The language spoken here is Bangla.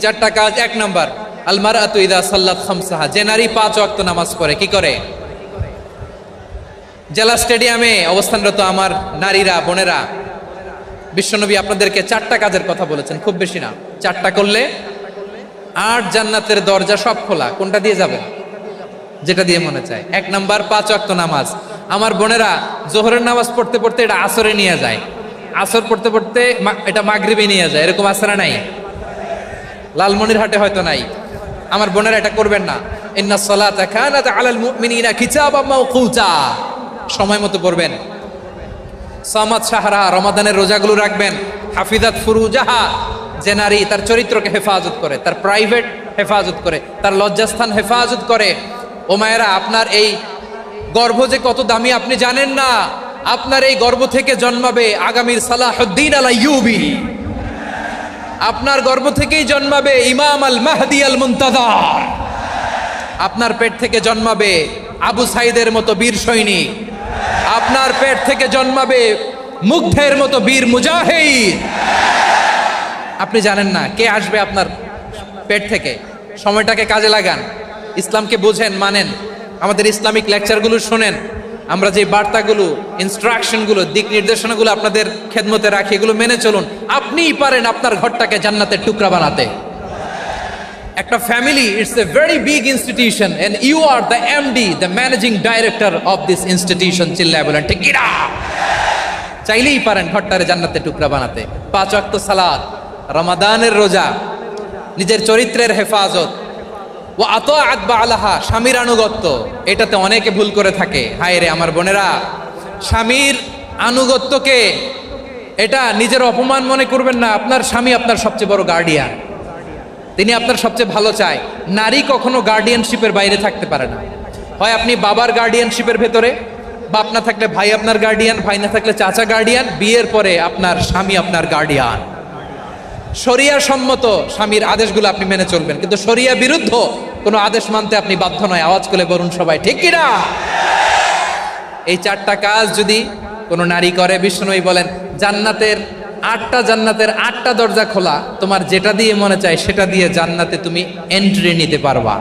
চারটা কাজ। এক নাম্বার, আল মারআতু ইযা সাল্লাত খামসাহা, যে নারী 5 ওয়াক্ত নামাজ পড়ে কি করে? জেলা স্টেডিয়ামে অবস্থানরত আমার নারীরা, বোনেরা, বিশ্বনবী আপনাদেরকে 4টা কাজের কথা বলেছেন, খুব বেশি না। 4টা করলে 8 জান্নাতের দরজা সব খোলা। কোনটা দিয়ে যাবেন? যেটা দিয়ে মনে চায়। 1 নাম্বার 5 ওয়াক্ত নামাজ। আমার বোনেরা জোহরের নামাজ পড়তে পড়তে এটা আসরে নিয়ে যায়, আসর পড়তে পড়তে এটা মাগরিবে নিয়ে যায়। এরকম আসরা নাই? লালমনিরহাটে হয়তো নাই। আমার বোনেরা এটা করবেন না। ইন্নাস সালাতা কানাত আলাল মুমিনিনা কিতাবাম মাওকুতা, সময় মতো পড়বেন। সামাত শাহরা, রমাদানের রোজাগুলো রাখবেন। হাফিজাত ফুরুজাহা, যে নারী তার চরিত্রকে হেফাজত করে, তার প্রাইভেট হেফাজত করে, তার লজ্জাস্থান হেফাজত করে। ও মায়েরা, আপনার এই গর্ভ যে কত দামি আপনি জানেন না। আপনার এই গর্ভ থেকে জন্মাবে আগামীর সালাহুদ্দিন আল আইয়ুবী। আপনার গর্ভ থেকেই জন্মাবে ইমাম আল মাহদি আল মুনতাযার। আপনার পেট থেকে জন্মাবে আবু সাইদের মতো বীর সৈনিক। আপনার পেট থেকে জন্মাবে মুগ্ধের মতো বীর মুজাহিদ। আপনি জানেন না কে আসবে আপনার পেট থেকে। সময়টাকে কাজে লাগান, ইসলামকে বোঝেন, মানেন, আমাদের ইসলামিক লেকচারগুলো শোনেন। আমরা যে বার্তাগুলো, ইনস্ট্রাকশনগুলো, দিক নির্দেশনাগুলো আপনাদের খেদমতে রাখি, এগুলো মেনে চলুন। আপনিই পারেন আপনার ঘরটাকে জান্নাতের টুকরা বানাতে। একটা family, it's a very big institution and you are the MD, the managing director of this institution. চিল্লায় বলেন ঠিক কিনা? চাইলেই পারেন ঘরটারে জান্নাতের টুকরা বানাতে। 5 ওয়াক্ত সালাত, রমাদানের রোজা, নিজের চরিত্রের হেফাজত, ও আতাআত বালাহা, স্বামীর আনুগত্য। এটাতে অনেকে ভুল করে থাকে। হায় রে আমার বোনেরা, স্বামীর আনুগত্যকে এটা নিজের অপমান মনে করবেন না। আপনার স্বামী আপনার সবচেয়ে বড় গার্ডিয়ান, তিনি আপনার সবচেয়ে ভালো চায়। নারী কখনো গার্ডিয়ানশিপের বাইরে থাকতে পারে না। হয় আপনি বাবার গার্ডিয়ানশিপের ভেতরে, বাপ না থাকলে ভাই আপনার গার্ডিয়ান, ভাই না থাকলে চাচা গার্ডিয়ান, বিয়ের পরে আপনার স্বামী আপনার গার্ডিয়ান। শরিয়া সম্মত স্বামীর আদেশগুলো আপনি মেনে চলবেন, কিন্তু শরিয়া বিরুদ্ধ কোনো আদেশ মানতে আপনি বাধ্য নয়। আওয়াজ করে বলুন সবাই ঠিক কিনা? এই 4টা কাজ যদি কোনো নারী করে, বিষ্ণুই বলেন জান্নাতের 8টা দরজা খোলা। তোমার যেটা দিয়ে মনে চায় সেটা দিয়ে জান্নাতে তুমি এন্ট্রি নিতে পারবা।